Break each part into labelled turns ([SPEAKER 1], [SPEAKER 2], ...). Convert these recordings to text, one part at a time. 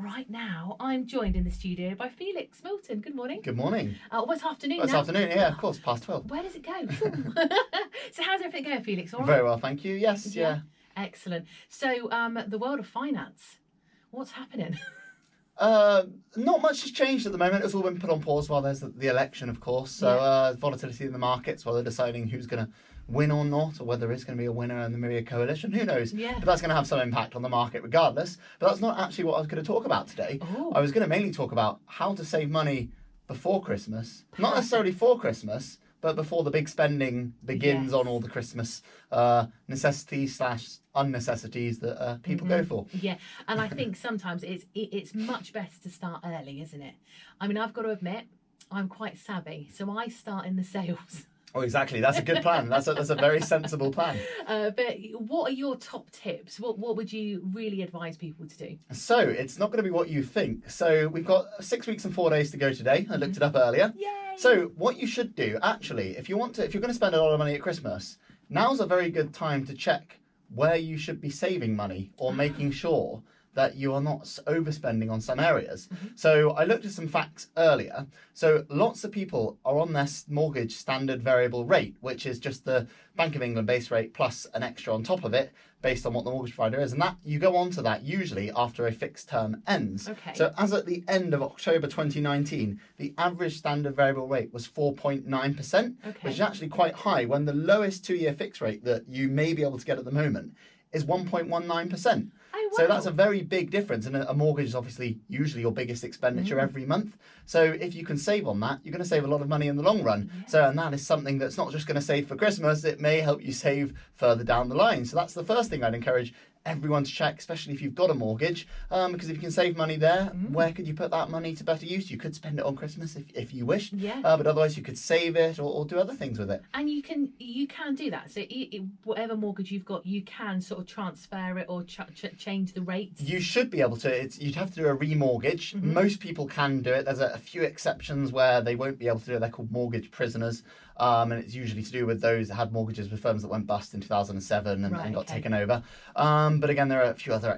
[SPEAKER 1] right now I'm joined in the studio by Felix Milton. Good morning.
[SPEAKER 2] Good morning.
[SPEAKER 1] It's afternoon
[SPEAKER 2] It's
[SPEAKER 1] now.
[SPEAKER 2] afternoon, yeah, of course, past 12.
[SPEAKER 1] Where does it go? So how's everything going, Felix? All right?
[SPEAKER 2] Very well, thank you. Yes, yeah.
[SPEAKER 1] Excellent. So the world of finance, what's happening?
[SPEAKER 2] Not much has changed at the moment. It's all been put on pause while there's the election, of course. So volatility in the markets while they're deciding who's going to win or not, or whether it's going to be a winner and there may be a coalition. Who knows?
[SPEAKER 1] Yeah.
[SPEAKER 2] But that's going to have some impact on the market regardless. But that's not actually what I was going to talk about today.
[SPEAKER 1] Oh.
[SPEAKER 2] I was going to mainly talk about how to save money before Christmas. Not necessarily for Christmas, but before the big spending begins on all the Christmas necessities / unnecessities that people go for.
[SPEAKER 1] Yeah, and I think sometimes it's much better to start early, isn't it? I mean, I've got to admit, I'm quite savvy, so I start in the sales.
[SPEAKER 2] Oh, exactly. That's a good plan. That's a very sensible plan.
[SPEAKER 1] But what are your top tips? What would you really advise people to do?
[SPEAKER 2] So it's not going to be what you think. So we've got 6 weeks and 4 days to go today. I looked it up earlier.
[SPEAKER 1] Yay!
[SPEAKER 2] So what you should do, actually, if you're going to spend a lot of money at Christmas, now's a very good time to check where you should be saving money or making sure that you are not overspending on some areas. So I looked at some facts earlier. So lots of people are on their mortgage standard variable rate, which is just the Bank of England base rate plus an extra on top of it based on what the mortgage provider is. And that you go on to that usually after a fixed term ends.
[SPEAKER 1] Okay.
[SPEAKER 2] So as at the end of October 2019, the average standard variable rate was 4.9%, which is actually quite high when the lowest 2-year fixed rate that you may be able to get at the moment is 1.19%. So that's a very big difference, and a mortgage is obviously usually your biggest expenditure every month. So if you can save on that, you're going to save a lot of money in the long run. So, and that is something that's not just going to save for Christmas, it may help you save further down the line. So that's the first thing I'd encourage everyone to check, especially if you've got a mortgage, because if you can save money there, where could you put that money to better use? You could spend it on Christmas if you wished, but otherwise you could save it or do other things with it.
[SPEAKER 1] And you can do that. So whatever mortgage you've got, you can sort of transfer it or change the rates.
[SPEAKER 2] You should be able to. You'd have to do a remortgage. Most people can do it. There's a few exceptions where they won't be able to do it. They're called mortgage prisoners. And it's usually to do with those that had mortgages with firms that went bust in 2007 and got taken over. But again, there are a few other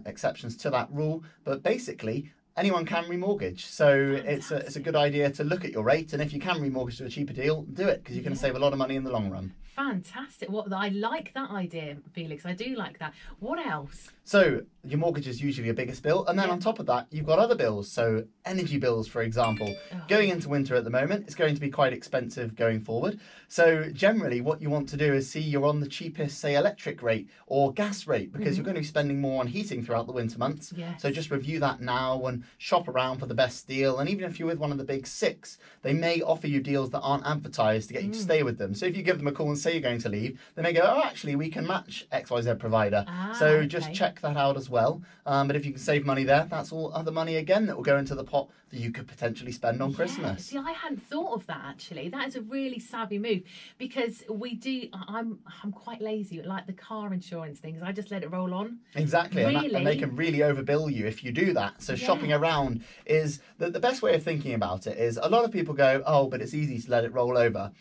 [SPEAKER 2] exceptions to that rule. But basically, anyone can remortgage. So it's a good idea to look at your rate. And if you can remortgage to a cheaper deal, do it because you're going to save a lot of money in the long run.
[SPEAKER 1] Fantastic. I like that idea, Felix. I do like that. What else?
[SPEAKER 2] So your mortgage is usually your biggest bill. And then on top of that, you've got other bills. So energy bills, for example. Going into winter at the moment, it's going to be quite expensive going forward. So generally what you want to do is see you're on the cheapest, say, electric rate or gas rate because you're going to be spending more on heating throughout the winter months. So just review that now and shop around for the best deal. And even if you're with one of the big six, they may offer you deals that aren't advertised to get you to stay with them. So if you give them a call and say you're going to leave, they may go, oh, actually, we can match XYZ provider. So just check that out as well. But if you can save money there, that's all other money again that will go into the pot that you could potentially spend on Christmas.
[SPEAKER 1] See, I hadn't thought of that actually. That is a really savvy move because I'm quite lazy. Like the car insurance things, I just let it roll on.
[SPEAKER 2] Exactly,
[SPEAKER 1] Really?
[SPEAKER 2] and they can really overbill you if you do that. So shopping around is the best way of thinking about it. Is a lot of people go, oh, but it's easy to let it roll over.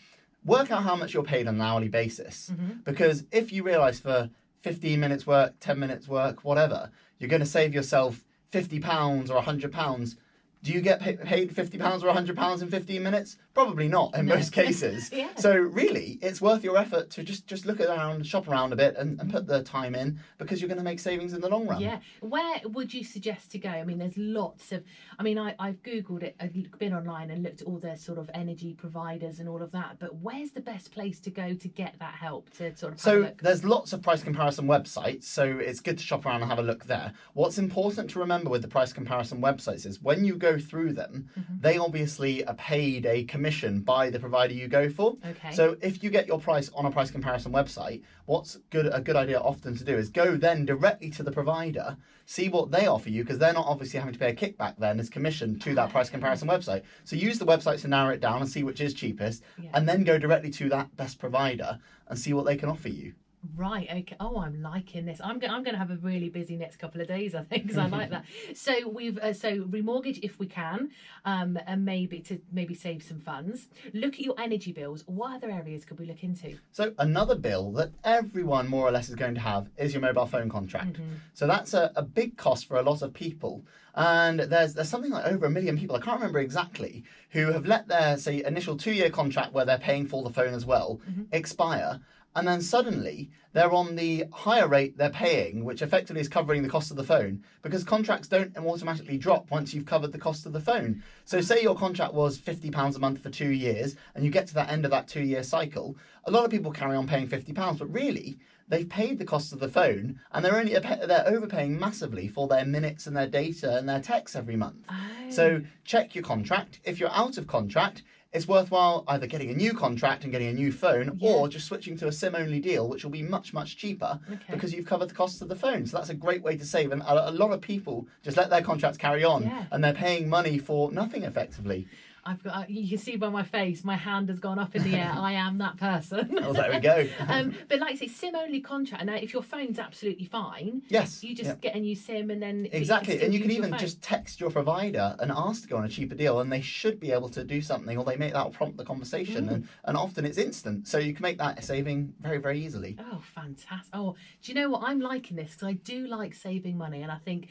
[SPEAKER 2] Work out how much you're paid on an hourly basis, because if you realise for 15 minutes work, 10 minutes work, whatever, you're going to save yourself £50 or £100. Do you get paid £50 or £100 in 15 minutes? Probably not in most cases. So really, it's worth your effort to just look around, shop around a bit and put the time in because you're going to make savings in the long run.
[SPEAKER 1] Yeah. Where would you suggest to go? I mean, there's lots of... I mean, I've Googled it, I've been online and looked at all the sort of energy providers and all of that, but where's the best place to go to get that help to sort of have a look?
[SPEAKER 2] There's lots of price comparison websites, so it's good to shop around and have a look there. What's important to remember with the price comparison websites is when you go through them, they obviously are paid a commission by the provider you go for. So if you get your price on a price comparison website, what's a good idea often to do is go then directly to the provider, see what they offer you, because they're not obviously having to pay a kickback then as commission to that price comparison website. So use the website to narrow it down and see which is cheapest, and then go directly to that best provider and see what they can offer you.
[SPEAKER 1] Right. Okay. Oh, I'm liking this. I'm going to have a really busy next couple of days, I think, because I like that. So we've so remortgage if we can, and maybe save some funds. Look at your energy bills. What other areas could we look into?
[SPEAKER 2] So another bill that everyone more or less is going to have is your mobile phone contract. So that's a big cost for a lot of people. And there's something like over 1 million people, I can't remember exactly, who have let their, say, initial 2-year contract where they're paying for the phone as well expire. And then suddenly they're on the higher rate they're paying, which effectively is covering the cost of the phone, because contracts don't automatically drop once you've covered the cost of the phone. So say your contract was £50 a month for 2 years and you get to that end of that 2-year cycle, a lot of people carry on paying £50, but really they've paid the cost of the phone and they're overpaying massively for their minutes and their data and their texts every month. So check your contract. If you're out of contract, it's worthwhile either getting a new contract and getting a new phone or just switching to a SIM-only deal, which will be much, much cheaper because you've covered the costs of the phone. So that's a great way to save. And a lot of people just let their contracts carry on and they're paying money for nothing effectively.
[SPEAKER 1] You can see by my face, my hand has gone up in the air. I am that person.
[SPEAKER 2] Oh, there we go.
[SPEAKER 1] But like I say, SIM-only contract. Now, if your phone's absolutely fine, you just get a new SIM and then...
[SPEAKER 2] Exactly, and you can even just text your provider and ask to go on a cheaper deal, and they should be able to do something, or that'll prompt the conversation, and often it's instant. So you can make that saving very, very easily.
[SPEAKER 1] Oh, fantastic. Oh, do you know what? I'm liking this because I do like saving money, and I think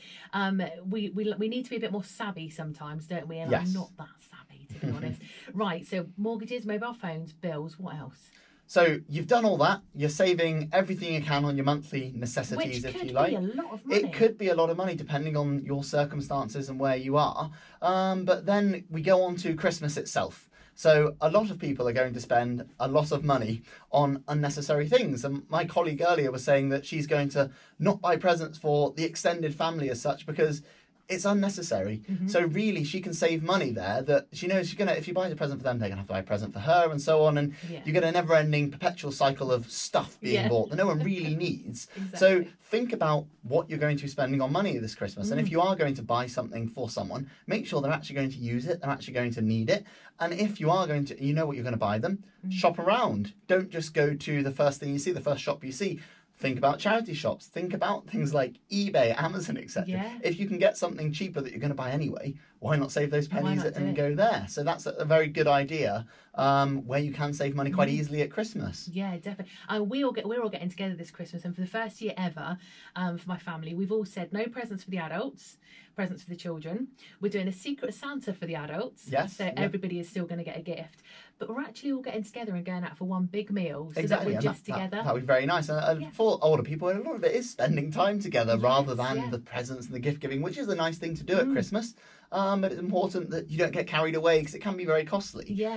[SPEAKER 1] we need to be a bit more savvy sometimes, don't we? And I'm not that savvy, to be honest. Right, so mortgages, mobile phones, bills, what else?
[SPEAKER 2] So you've done all that. You're saving everything you can on your monthly necessities, if you like.
[SPEAKER 1] Which could be a lot of money.
[SPEAKER 2] It could be a lot of money depending on your circumstances and where you are. But then we go on to Christmas itself. So a lot of people are going to spend a lot of money on unnecessary things. And my colleague earlier was saying that she's going to not buy presents for the extended family as such because it's unnecessary. So really she can save money there that she knows she's gonna, if you buy a present for them, they're gonna have to buy a present for her and so on, and you get a never-ending perpetual cycle of stuff being bought that no one really needs. So think about what you're going to be spending on money this Christmas, and if you are going to buy something for someone, make sure they're actually going to use it, they're actually going to need it. And if you are going to, you know what you're going to buy them, shop around. Don't just go to the first thing you see, the first shop you see. Think about charity shops. Think about things like eBay, Amazon, etc. If you can get something cheaper that you're going to buy anyway, why not save those pennies and go there? So that's a very good idea where you can save money quite easily at Christmas.
[SPEAKER 1] Yeah, definitely. We're all getting together this Christmas, and for the first year ever, for my family, we've all said no presents for the adults, presents for the children. We're doing a secret Santa for the adults. So everybody is still going to get a gift. But we're actually all getting together and going out for one big meal so that we're just together.
[SPEAKER 2] That would be very nice. And for older people, a lot of it is spending time together rather than the presents and the gift giving, which is a nice thing to do at Christmas. But it's important that you don't get carried away because it can be very costly.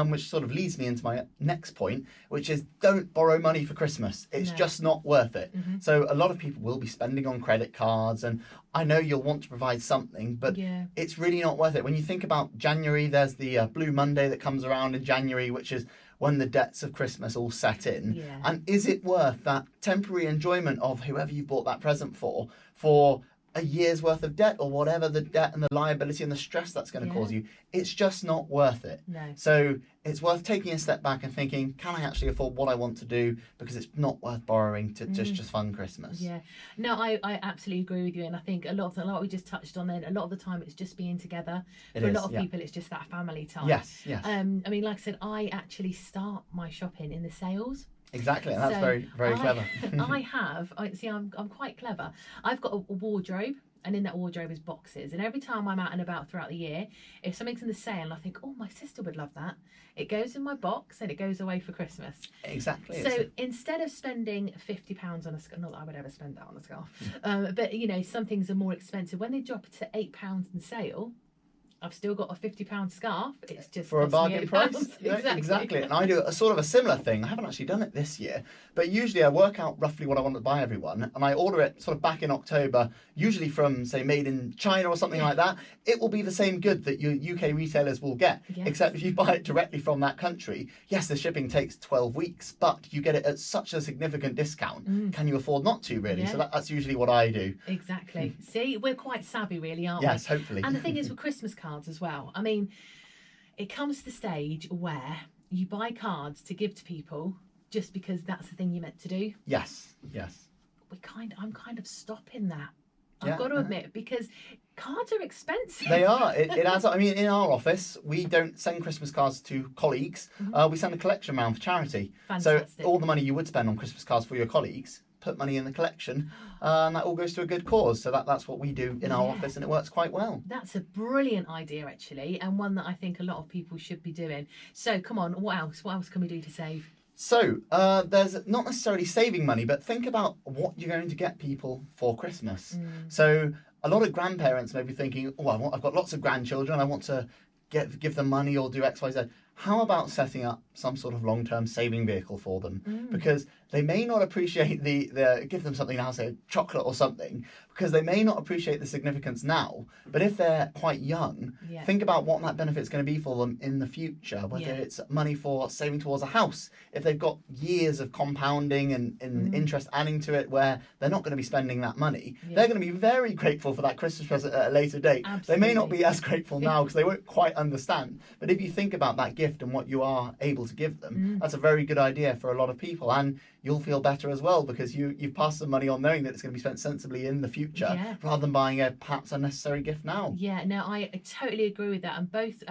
[SPEAKER 2] Which sort of leads me into my next point, which is don't borrow money for Christmas. It's just not worth it. So a lot of people will be spending on credit cards, and I know you'll want to provide something, but it's really not worth it. When you think about January, there's the Blue Monday that comes around in January, which is when the debts of Christmas all set in. And is it worth that temporary enjoyment of whoever you bought that present for a year's worth of debt, or whatever the debt and the liability and the stress that's going to cause you? It's just not worth it. So it's worth taking a step back and thinking, can I actually afford what I want to do? Because it's not worth borrowing to just fund Christmas.
[SPEAKER 1] No, I absolutely agree with you, and I think a lot we just touched on then, a lot of the time it's just being together. For a lot of people it's just that family time. I mean, like I said, I actually start my shopping in the sales.
[SPEAKER 2] Exactly, and that's very, very clever.
[SPEAKER 1] I'm quite clever. I've got a wardrobe, and in that wardrobe is boxes. And every time I'm out and about throughout the year, if something's in the sale, I think, oh, my sister would love that. It goes in my box and it goes away for Christmas.
[SPEAKER 2] Exactly.
[SPEAKER 1] So instead of spending £50 on a scarf, not that I would ever spend that on a scarf, but you know, some things are more expensive. When they drop it to £8 in sale, I've still got a £50 scarf. It's just
[SPEAKER 2] for a bargain price.
[SPEAKER 1] Exactly.
[SPEAKER 2] And I do a sort of a similar thing. I haven't actually done it this year, but usually I work out roughly what I want to buy everyone, and I order it sort of back in October, usually from, say, made in China or something like that. It will be the same good that your UK retailers will get, except if you buy it directly from that country. Yes, the shipping takes 12 weeks, but you get it at such a significant discount. Can you afford not to, really? So that's usually what I do.
[SPEAKER 1] Exactly. See, we're quite savvy, really, aren't we?
[SPEAKER 2] Yes, hopefully.
[SPEAKER 1] And the thing is, with Christmas cards as well, I mean, it comes to the stage where you buy cards to give to people just because that's the thing you're meant to do.
[SPEAKER 2] Yes.
[SPEAKER 1] I'm kind of stopping that.
[SPEAKER 2] Yeah.
[SPEAKER 1] I've got to admit, because cards are expensive.
[SPEAKER 2] They are. It adds up. I mean, in our office, we don't send Christmas cards to colleagues. We send a collection round for charity.
[SPEAKER 1] Fantastic.
[SPEAKER 2] So all the money you would spend on Christmas cards for your colleagues, put money in the collection, and that all goes to a good cause. So that's what we do in our office, and it works quite well.
[SPEAKER 1] That's a brilliant idea, actually, and one that I think a lot of people should be doing. So come on, what else? What else can we do to save?
[SPEAKER 2] So there's not necessarily saving money, but think about what you're going to get people for Christmas. So a lot of grandparents may be thinking, oh, I've got lots of grandchildren. I want to give them money or do X, Y, Z. How about setting up some sort of long-term saving vehicle for them? Because they may not appreciate the give them something now, say chocolate or something, because they may not appreciate the significance now. But if they're quite young, think about what that benefit's going to be for them in the future, whether it's money for saving towards a house. If they've got years of compounding and interest adding to it where they're not going to be spending that money, they're going to be very grateful for that Christmas present at a later date.
[SPEAKER 1] Absolutely.
[SPEAKER 2] They may not be as grateful now because they won't quite understand. But if you think about that gift and what you are able to give them, that's a very good idea for a lot of people, and you'll feel better as well because you've passed some money on knowing that it's going to be spent sensibly in the future rather than buying a perhaps unnecessary gift now.
[SPEAKER 1] Yeah, no, I totally agree with that. And both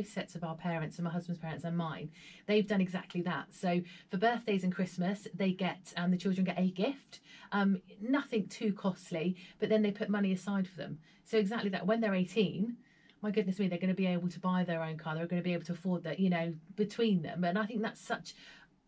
[SPEAKER 1] sets of our parents, and my husband's parents and mine, they've done exactly that. So for birthdays and Christmas, they get the children get a gift, nothing too costly, but then they put money aside for them. So exactly that. When they're 18, my goodness me, they're going to be able to buy their own car. They're going to be able to afford that, between them. And I think that's such,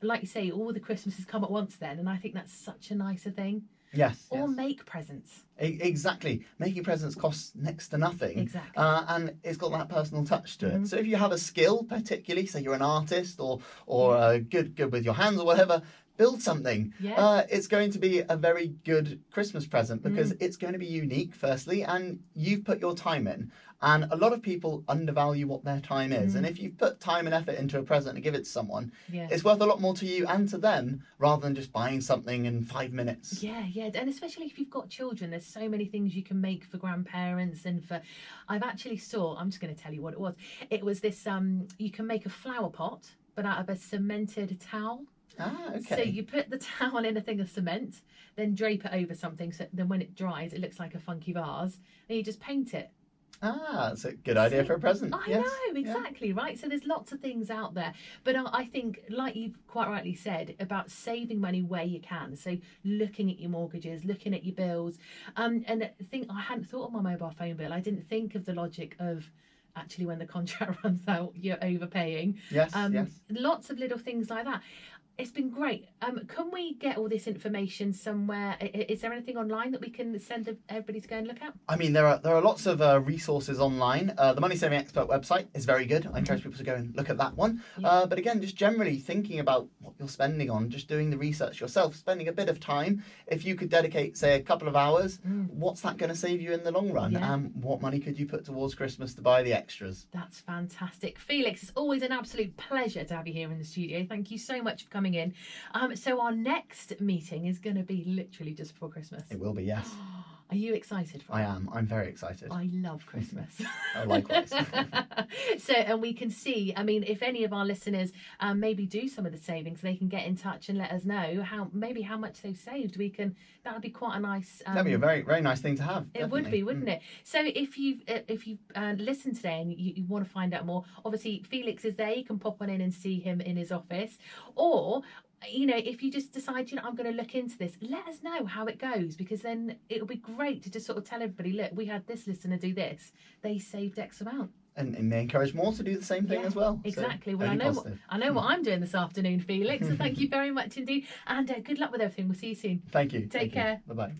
[SPEAKER 1] like you say, all the Christmases come at once then. And I think that's such a nicer thing.
[SPEAKER 2] Yes.
[SPEAKER 1] Or make presents.
[SPEAKER 2] Exactly. Making presents costs next to nothing.
[SPEAKER 1] Exactly.
[SPEAKER 2] And it's got that personal touch to it. So if you have a skill, particularly, say you're an artist or good with your hands or whatever, build something. It's going to be a very good Christmas present because it's going to be unique, firstly, and you've put your time in. And a lot of people undervalue what their time is. And if you've put time and effort into a present and give it to someone, it's worth a lot more to you and to them rather than just buying something in 5 minutes.
[SPEAKER 1] Yeah. And especially if you've got children, there's so many things you can make for grandparents and for... I've actually saw... I'm just going to tell you what it was. It was this... you can make a flower pot, but out of a cemented towel.
[SPEAKER 2] Ah, okay.
[SPEAKER 1] So you put the towel in a thing of cement, then drape it over something, so then when it dries, it looks like a funky vase, and you just paint it.
[SPEAKER 2] Ah, that's a good idea for a present.
[SPEAKER 1] I know, exactly, right? So there's lots of things out there. But I think, like you've quite rightly said, about saving money where you can. So looking at your mortgages, looking at your bills. And I hadn't thought of my mobile phone bill. I didn't think of the logic of... actually when the contract runs out, you're overpaying.
[SPEAKER 2] Yes.
[SPEAKER 1] Lots of little things like that. It's been great. Can we get all this information somewhere? Is there anything online that we can send everybody to go and look at?
[SPEAKER 2] I mean, there are lots of resources online. The Money Saving Expert website is very good. I encourage people to go and look at that one. But again, just generally thinking about what you're spending on, just doing the research yourself, spending a bit of time. If you could dedicate, say, a couple of hours, what's that going to save you in the long run? And what money could you put towards Christmas to buy the extras?
[SPEAKER 1] That's fantastic. Felix, it's always an absolute pleasure to have you here in the studio. Thank you so much for coming in. So our next meeting is going to be literally just before Christmas.
[SPEAKER 2] It will be, yes.
[SPEAKER 1] Are you excited for it?
[SPEAKER 2] I am. I'm very excited.
[SPEAKER 1] I love Christmas.
[SPEAKER 2] Oh, likewise.
[SPEAKER 1] So, and we can see, I mean, if any of our listeners maybe do some of the savings, they can get in touch and let us know how much they've saved. That would be quite a nice...
[SPEAKER 2] That'd be a very, very nice thing to have.
[SPEAKER 1] It would be, wouldn't it? So if you've listened today and you want to find out more, obviously Felix is there. You can pop on in and see him in his office. Or... if you just decide, I'm going to look into this, let us know how it goes, because then it'll be great to just sort of tell everybody, look, we had this listener do this. They saved X amount.
[SPEAKER 2] And may encourage more to do the same thing as well.
[SPEAKER 1] Exactly.
[SPEAKER 2] So,
[SPEAKER 1] well, I know what I'm doing this afternoon, Felix. So thank you very much indeed. And good luck with everything. We'll see you soon.
[SPEAKER 2] Thank you.
[SPEAKER 1] Take care.
[SPEAKER 2] Bye-bye.